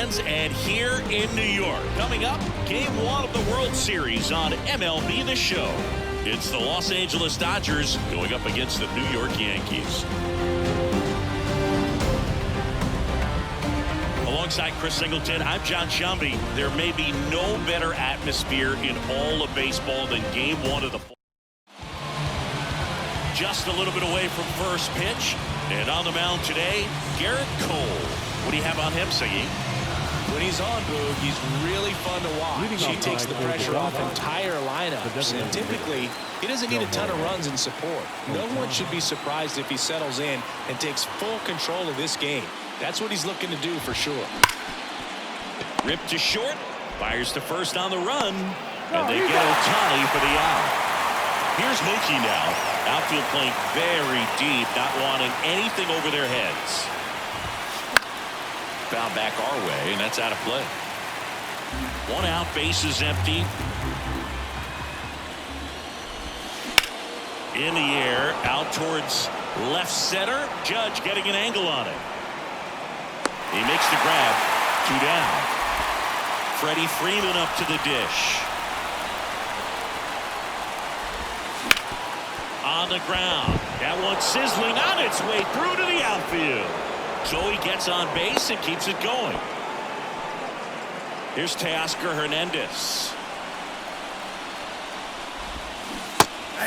fans, and here in New York. Coming up, Game 1 of the World Series on MLB The Show. It's the Los Angeles Dodgers going up against the New York Yankees. Alongside Chris Singleton, I'm John Shambi. There may be no better atmosphere in all of baseball than Game 1 of the fall. Just a little bit away from first pitch. And on the mound today, Garrett Cole. What do you have on him, Siggy? When he's on, Boog, he's really fun to watch. He takes the pressure off entire lineups, and typically, he doesn't need a ton of runs in support. No one should be surprised if he settles in and takes full control of this game. That's what he's looking to do for sure. Ripped to short, fires to first on the run, and they get Ohtani for the out. Here's Mookie now. Outfield playing very deep, not wanting anything over their heads. Found back our way, and that's out of play. One out, base is empty. In the air, out towards left center. Judge getting an angle on it. He makes the grab. 2 down. Freddie Freeman up to the dish. On the ground. That one sizzling on its way through to the outfield. So he gets on base and keeps it going. Here's Teoscar Hernandez.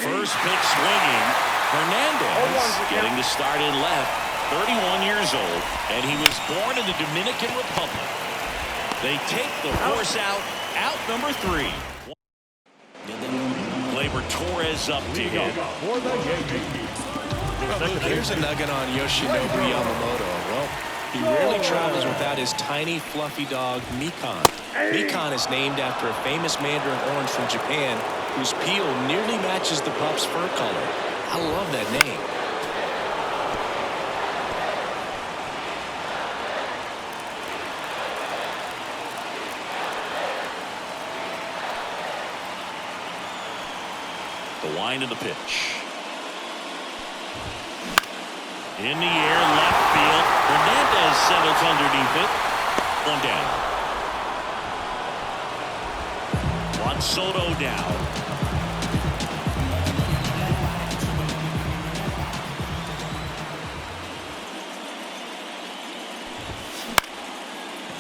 First pitch swinging. Hernandez getting the start in left. 31 years old, and he was born in the Dominican Republic. They take the force out number 3. Gleyber Torres up to hit. Here's a nugget on Yoshinobu Yamamoto. Well, he rarely travels without his tiny, fluffy dog, Mikan. Mikan is named after a famous mandarin orange from Japan whose peel nearly matches the pup's fur color. I love that name. The wind of the pitch. In the air, left field. Hernandez settles underneath it. 1 down. Juan Soto down.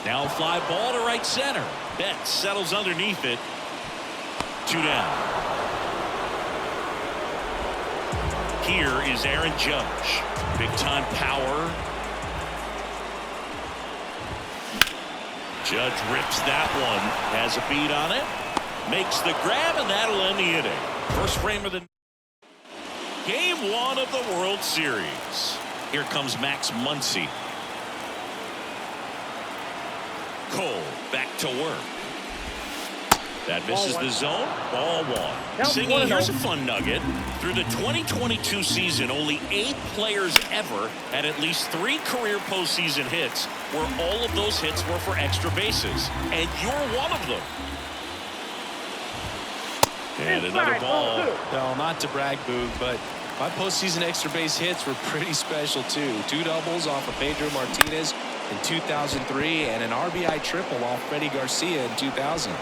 Now fly ball to right center. Betts settles underneath it. 2 down. Here is Aaron Judge. Big time power. Judge rips that one. Has a beat on it. Makes the grab, and that'll end the inning. First frame of the Game 1 of the World Series. Here comes Max Muncy. Cole back to work. That misses the zone. Ball 1. Singing, here's a fun nugget. Through the 2022 season, only 8 players ever had at least 3 career postseason hits, where all of those hits were for extra bases. And you're one of them. And another ball. No, not to brag, Boog, but my postseason extra base hits were pretty special, too. 2 doubles off of Pedro Martinez in 2003 and an RBI triple off Freddie Garcia in 2000.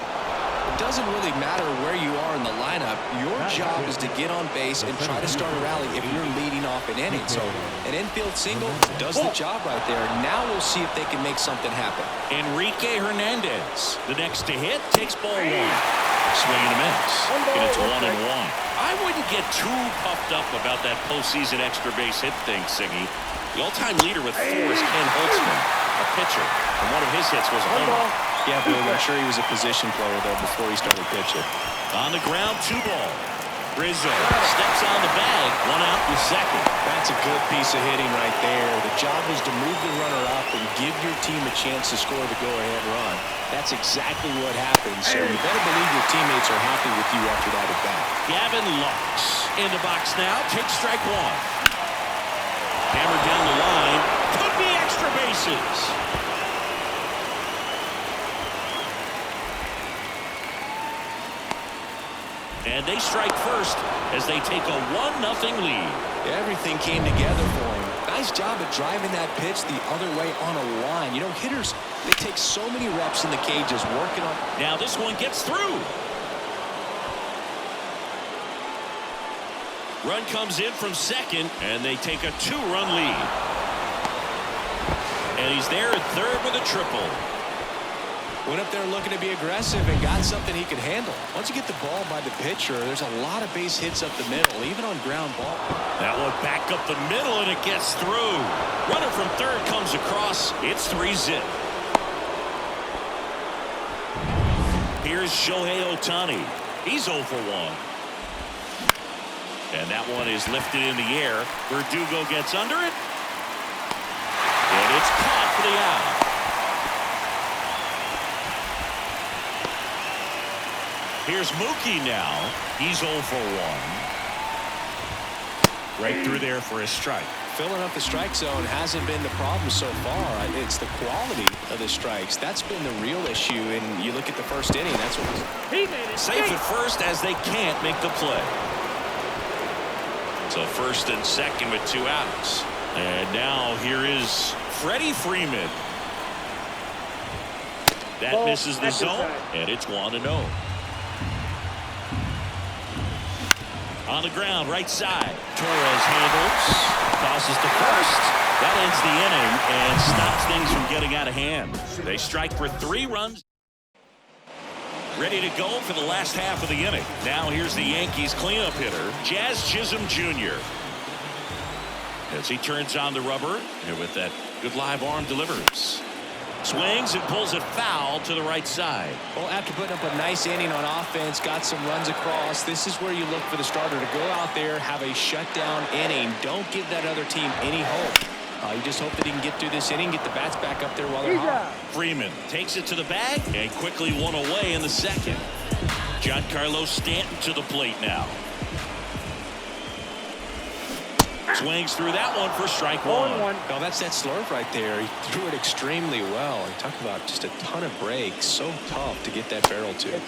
It doesn't really matter where you are in the lineup. Your job is to get on base and try to start a rally if you're leading off an inning. So an infield single does the job right there. Now we'll see if they can make something happen. Enrique Hernandez, the next to hit, takes ball 1. Swing and a miss. And it's 1-1. I wouldn't get too puffed up about that postseason extra base hit thing, Siggy. The all-time leader with 4 is Ken Holtzman, a pitcher, and one of his hits was a home run. Yeah, Bill, I'm sure he was a position player, though, before he started pitching. On the ground, 2 ball. Rizzo steps on the bag. 1 out in second. That's a good piece of hitting right there. The job was to move the runner up and give your team a chance to score the go-ahead run. That's exactly what happened, so you better believe your teammates are happy with you after that at-bat. Gavin Lux in the box now. Takes strike 1. Hammered down the line. Could be extra bases. And they strike first as they take a 1-0 lead. Everything came together for him. Nice job of driving that pitch the other way on a line. You know, hitters They take so many reps in the cages working on. Now this one gets through. Run comes in from second, and they take a 2-run lead. And he's there at third with a triple. Went up there looking to be aggressive and got something he could handle. Once you get the ball by the pitcher, there's a lot of base hits up the middle, even on ground ball. That one back up the middle, and it gets through. Runner from third comes across. It's 3-zip. Here's Shohei Ohtani. He's 0 for 1. And that one is lifted in the air. Verdugo gets under it. And it's caught for the out. Here's Mookie now. He's 0 for 1. Right through there for a strike. Filling up the strike zone hasn't been the problem so far. It's the quality of the strikes. That's been the real issue. And you look at the first inning, that's what he made it. Safe at first as they can't make the play. So first and second with 2 outs. And now here is Freddie Freeman. That misses the zone, and it's 1-0. On the ground, right side. Torres handles, tosses to first. That ends the inning and stops things from getting out of hand. They strike for 3 runs. Ready to go for the last half of the inning. Now here's the Yankees cleanup hitter, Jazz Chisholm Jr. As he turns on the rubber, and with that good live arm delivers. Swings and pulls it foul to the right side. Well, after putting up a nice inning on offense, got some runs across, this is where you look for the starter to go out there, have a shutdown inning. Don't give that other team any hope. You just hope that he can get through this inning, get the bats back up there while they're hot. Freeman takes it to the bag and quickly one away in the second. Giancarlo Stanton to the plate now. Swings through that one for strike 1. Well, that's that slurve right there. He threw it extremely well. He talked about just a ton of breaks. So tough to get that barrel to.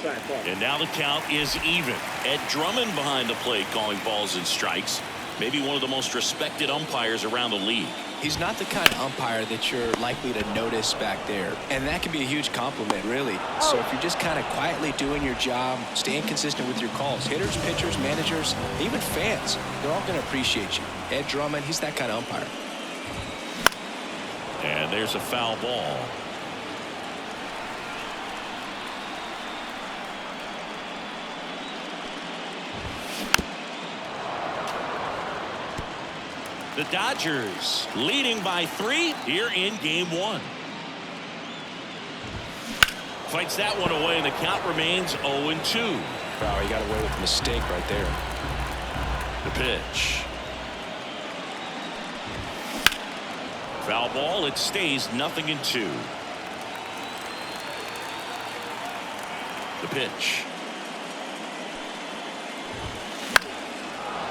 And now the count is even. Ed Drummond behind the plate calling balls and strikes. Maybe one of the most respected umpires around the league. He's not the kind of umpire that you're likely to notice back there. And that can be a huge compliment, really. So if you're just kind of quietly doing your job, staying consistent with your calls, hitters, pitchers, managers, even fans, they're all going to appreciate you. Ed Drummond, he's that kind of umpire. And there's a foul ball. The Dodgers leading by 3 here in game 1. Fights that one away, and the count remains 0-2. Wow, he got away with a mistake right there. The pitch. Foul ball. It stays 0-2. The pitch.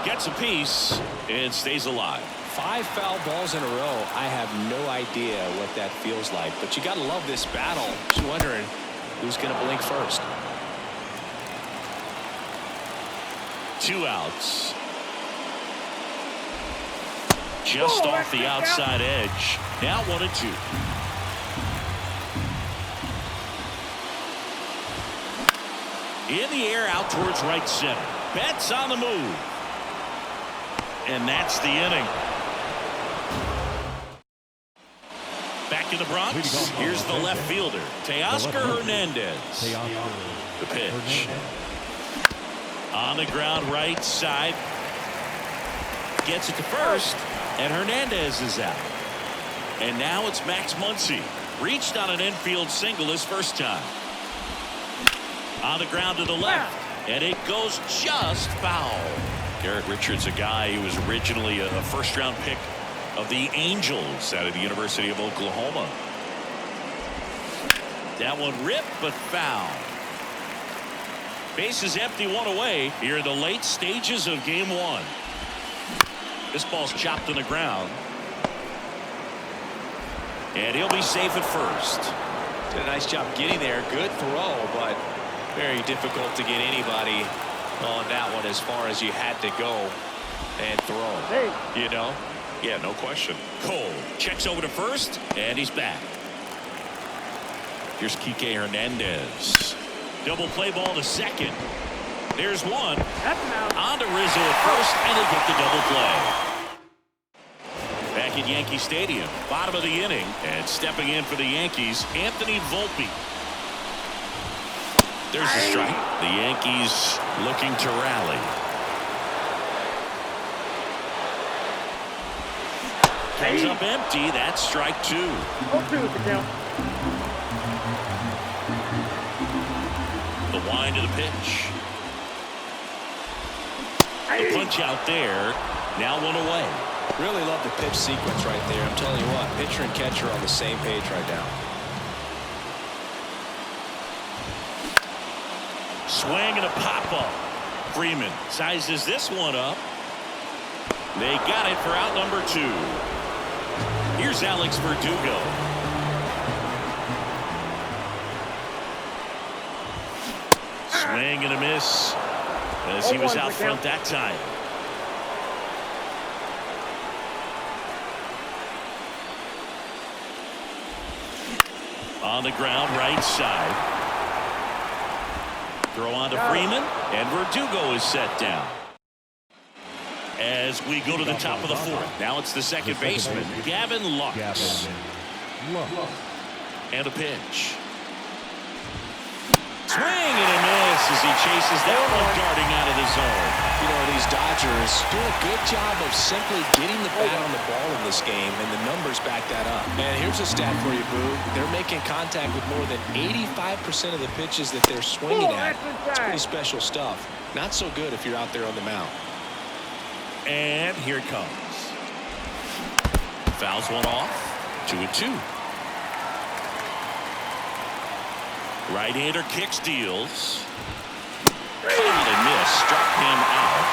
Gets a piece and stays alive. 5 foul balls in a row. I have no idea what that feels like, but you got to love this battle. Just wondering who's going to blink first. 2 outs. Just off the outside edge. Now 1-2. In the air out towards right center. Betts on the move. And that's the inning. Back in the Bronx. Here's the left fielder, Teoscar Hernandez. The pitch. On the ground right side. Gets it to first, and Hernandez is out. And now it's Max Muncy. Reached on an infield single his first time. On the ground to the left, and it goes just foul. Garrett Richards, a guy who was originally a first-round pick of the Angels out of the University of Oklahoma. That one ripped, but foul. Base is empty, 1 away here in the late stages of game 1. This ball's chopped on the ground. And he'll be safe at first. Did a nice job getting there. Good throw, but very difficult to get anybody on that one as far as you had to go and throw. Hey. You know? Yeah, no question. Cole checks over to first, and he's back. Here's Kike Hernandez. Double play ball to second. There's one. On to Rizzo at first, and they get the double play. Back at Yankee Stadium, bottom of the inning, and stepping in for the Yankees, Anthony Volpe. There's a strike. The Yankees looking to rally. Comes up empty. That's strike two. 0-2 with the count. The wind of the pitch. The punch out there. Now one away. Really love the pitch sequence right there. I'm telling you what, pitcher and catcher are on the same page right now. Swing and a pop-up. Freeman sizes this one up. They got it for out number two. Here's Alex Verdugo. Swing and a miss as he was out front that time. On the ground, right side. Throw on to Freeman, and Verdugo is set down. As we go to the top of the fourth, now it's the second baseman, Gavin Lux. And a pitch. Swing and a miss as he chases that one darting out of the zone. You know, these Dodgers do a good job of simply getting the bat on the ball in this game, and the numbers back that up. And here's a stat for you, Boo. They're making contact with more than 85% of the pitches that they're swinging at. It's pretty special stuff. Not so good if you're out there on the mound. And here it comes. Fouls one off. 2-2. Right-hander kicks, deals. Caught and missed. Struck him out.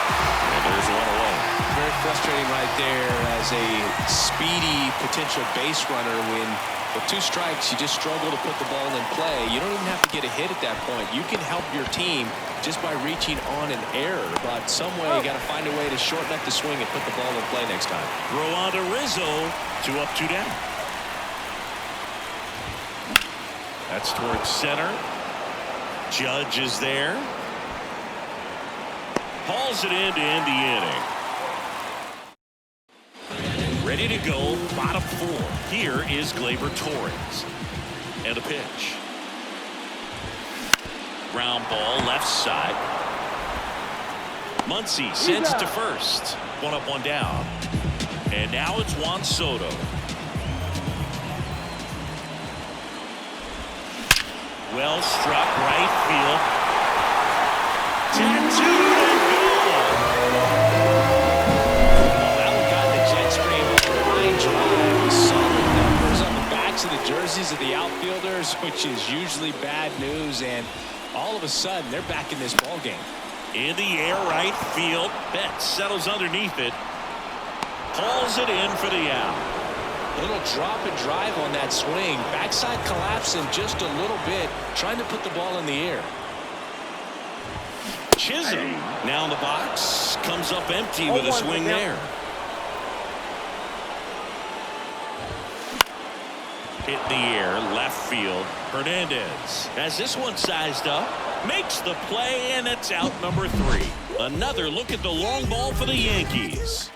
And there's one away. Very frustrating right there as a speedy potential base runner when with two strikes you just struggle to put the ball in play. You don't even have to get a hit at that point. You can help your team just by reaching on an error, but some way you got to find a way to shorten up the swing and put the ball in play next time. Throw on to Rizzo. 2 up, 2 down. That's towards center. Judge is there. Hauls it in to end the inning. Ready to go, bottom four. Here is Gleyber Torres. And a pitch. Ground ball, left side. Muncy sends it to first. 1 up, 1 down. And now it's Juan Soto. Well struck, right field. Tattooed and gone. Well, that one got the jet stream up a line drive with solid numbers on the backs of the jerseys of the outfielders, which is usually bad news, and all of a sudden they're back in this ball game. In the air, right field. Betts settles underneath it. Pulls it in for the out. Little drop and drive on that swing. Backside collapsing just a little bit, trying to put the ball in the air. Chisholm now in the box. Comes up empty with a swing there. Hit in the air, left field. Hernandez has this one sized up. Makes the play, and it's out number 3. Another look at the long ball for the Yankees.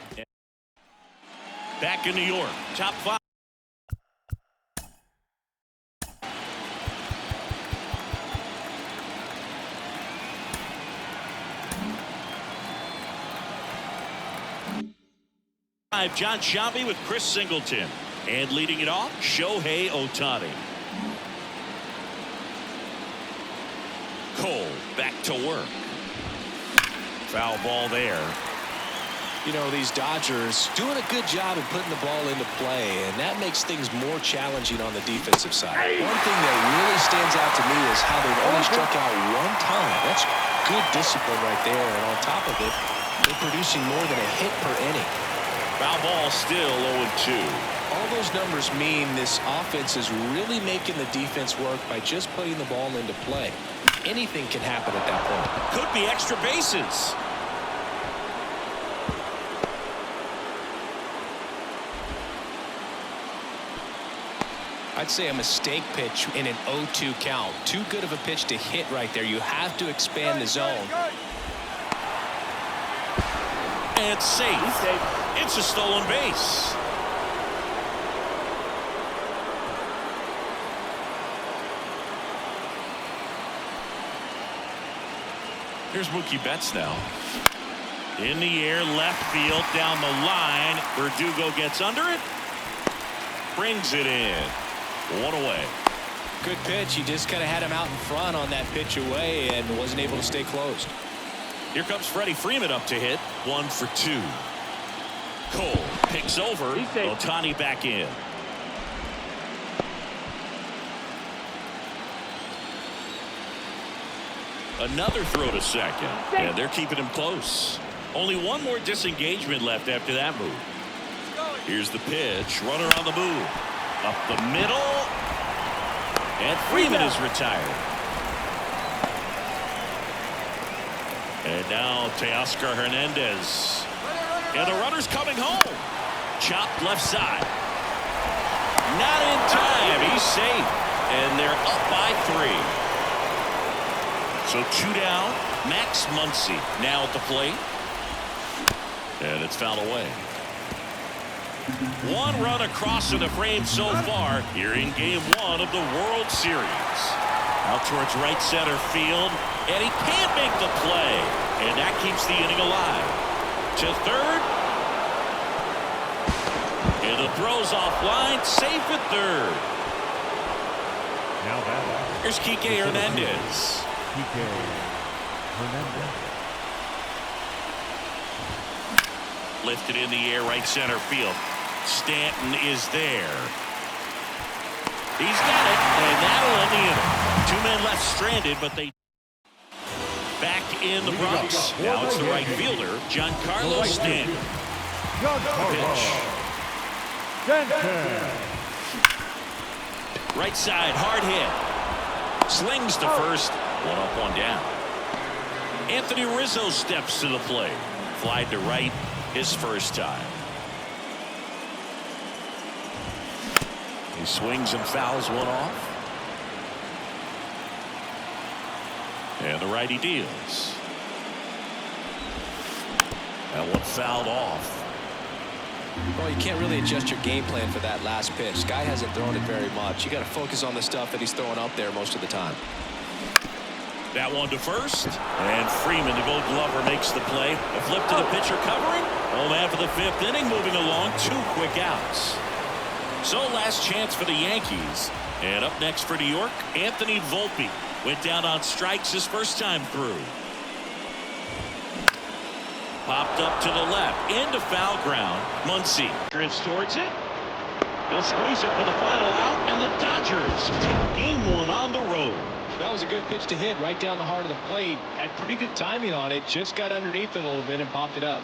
Back in New York, top 5. John Sciambi with Chris Singleton. And leading it off, Shohei Ohtani. Cole back to work. Foul ball there. You know, these Dodgers doing a good job of putting the ball into play, and that makes things more challenging on the defensive side. One thing that really stands out to me is how they've only struck out 1 time. That's good discipline right there, and on top of it, they're producing more than a hit per inning. Foul ball still 0-2. All those numbers mean this offense is really making the defense work by just putting the ball into play. Anything can happen at that point. Could be extra bases. I'd say a mistake pitch in an 0-2 count. Too good of a pitch to hit right there. You have to expand the zone. And safe. It's a stolen base. Here's Mookie Betts now. In the air, left field, down the line. Verdugo gets under it. Brings it in. One away. Good pitch. He just kind of had him out in front on that pitch away and wasn't able to stay closed. Here comes Freddie Freeman up to hit. 1 for 2. Cole picks over. Ohtani back in. Another throw to second. And they're keeping him close. Only one more disengagement left after that move. Here's the pitch. Runner on the move. Up the middle. And Freeman is retired. And now Teoscar Hernandez. And the runner's coming home. Chopped left side. Not in time. He's safe. And they're up by 3. So 2 down. Max Muncy now at the plate. And it's fouled away. 1 run across in the frame so far here in Game 1 of the World Series. Out towards right center field. And he can't make the play. And that keeps the inning alive. To third. And the throw's offline. Safe at third. Now that. Here's Kike Hernandez. Kike Hernandez. Lifted in the air, right center field. Stanton is there. He's got it, and that'll end the inning. 2 men left stranded, but they back in the Bronx. Now it's the right fielder, Giancarlo Stanton. Pitch. Right side, hard hit. Slings to first. 1 up, 1 down. Anthony Rizzo steps to the plate. Fly to right, his first time. He swings and fouls 1 off. And the righty deals. That one fouled off. Well, you can't really adjust your game plan for that last pitch. Guy hasn't thrown it very much. You got to focus on the stuff that he's throwing up there most of the time. That one to first. And Freeman, the Gold Glover, makes the play. A flip to the pitcher covering. Home after the 5th inning, moving along. 2 quick outs. So last chance for the Yankees. And up next for New York, Anthony Volpe. Went down on strikes his first time through. Popped up to the left. Into foul ground. Muncy drifts towards it. He'll squeeze it for the final out. And the Dodgers take Game 1 on the road. That was a good pitch to hit right down the heart of the plate. Had pretty good timing on it. Just got underneath it a little bit and popped it up.